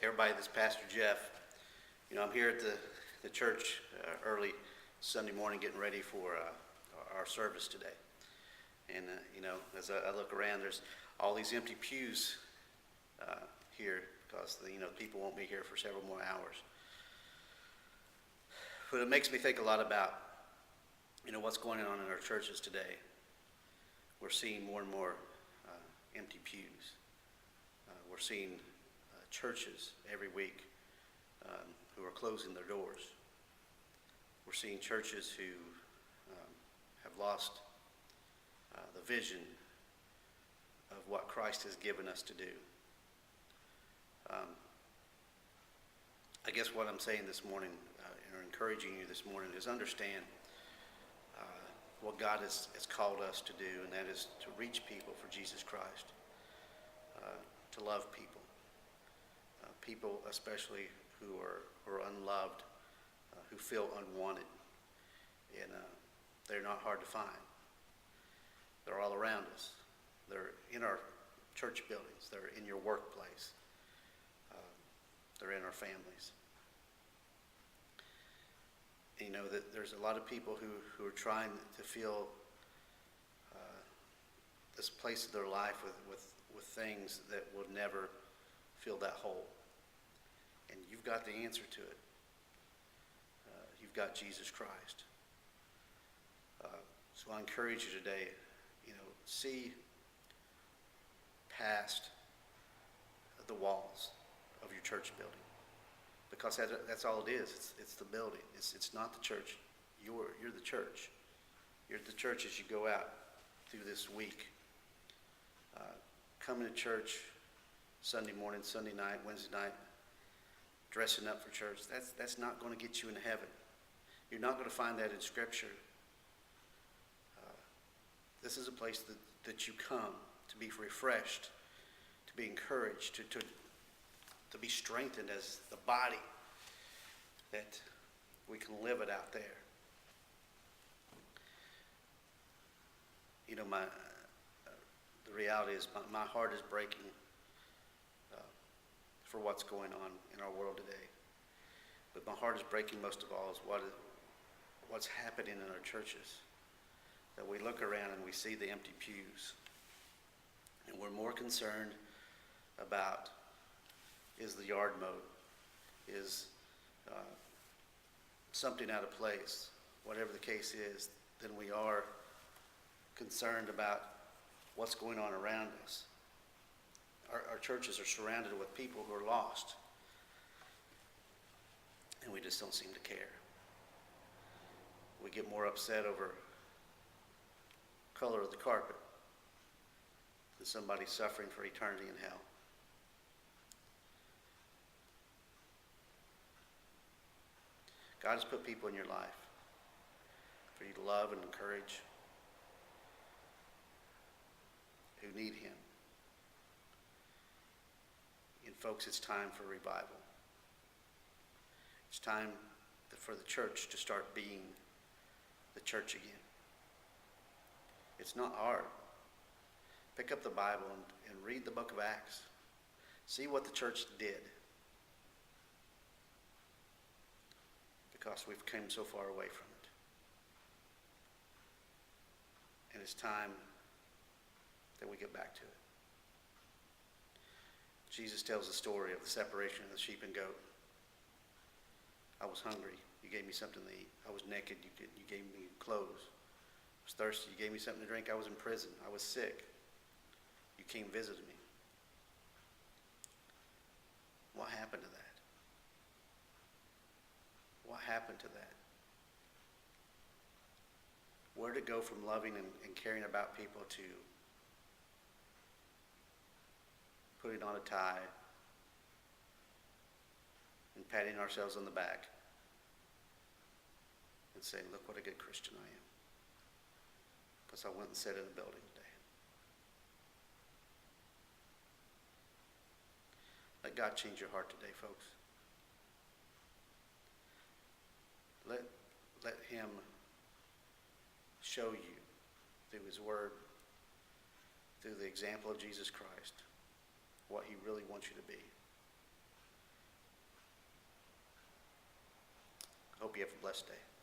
Everybody, this is Pastor Jeff. I'm here at the church early Sunday morning getting ready for our service today. And, as I look around, there's all these empty pews here because, people won't be here for several more hours. But it makes me think a lot about, what's going on in our churches today. We're seeing more and more empty pews. We're seeing churches every week who are closing their doors. We're seeing churches who have lost the vision of what Christ has given us to do. I guess what I'm saying this morning, or encouraging you this morning, is understand what God has called us to do, and that is to reach people for Jesus Christ, to love people. People especially who are unloved, who feel unwanted, and they're not hard to find. They're all around us. They're in our church buildings. They're in your workplace. They're in our families. And that there's a lot of people who are trying to fill this place of their life with things that will never fill that hole. And you've got the answer to it. You've got Jesus Christ. So I encourage you today, see past the walls of your church building. Because that's all it is. It's the building. It's not the church. You're the church. You're the church as you go out through this week. Coming to church Sunday morning, Sunday night, Wednesday night, dressing up for church, that's not going to get you into heaven. You're not going to find that in Scripture. This is a place that you come to be refreshed, to be encouraged, to be strengthened as the body, that we can live it out there. The reality is my heart is breaking for what's going on in our world today. But my heart is breaking most of all is what's happening in our churches. That we look around and we see the empty pews. And we're more concerned about, is the yard mowed? Is something out of place? Whatever the case is, than we are concerned about what's going on around us. Our churches are surrounded with people who are lost. And we just don't seem to care. We get more upset over color of the carpet than somebody suffering for eternity in hell. God has put people in your life for you to love and encourage, who need Him. And folks, it's time for revival. It's time for the church to start being the church again. It's not hard. Pick up the Bible and read the book of Acts. See what the church did. Because we've come so far away from it. And it's time that we get back to it. Jesus tells the story of the separation of the sheep and goat. I was hungry. You gave me something to eat. I was naked. You gave me clothes. I was thirsty. You gave me something to drink. I was in prison. I was sick. You came visit me. What happened to that? What happened to that? Where did it go from loving and caring about people to putting on a tie and patting ourselves on the back and saying, look what a good Christian I am, because I went and sat in a building today. Let God change your heart today, folks. Let Him show you through His Word, through the example of Jesus Christ, what He really wants you to be. hope you have a blessed day.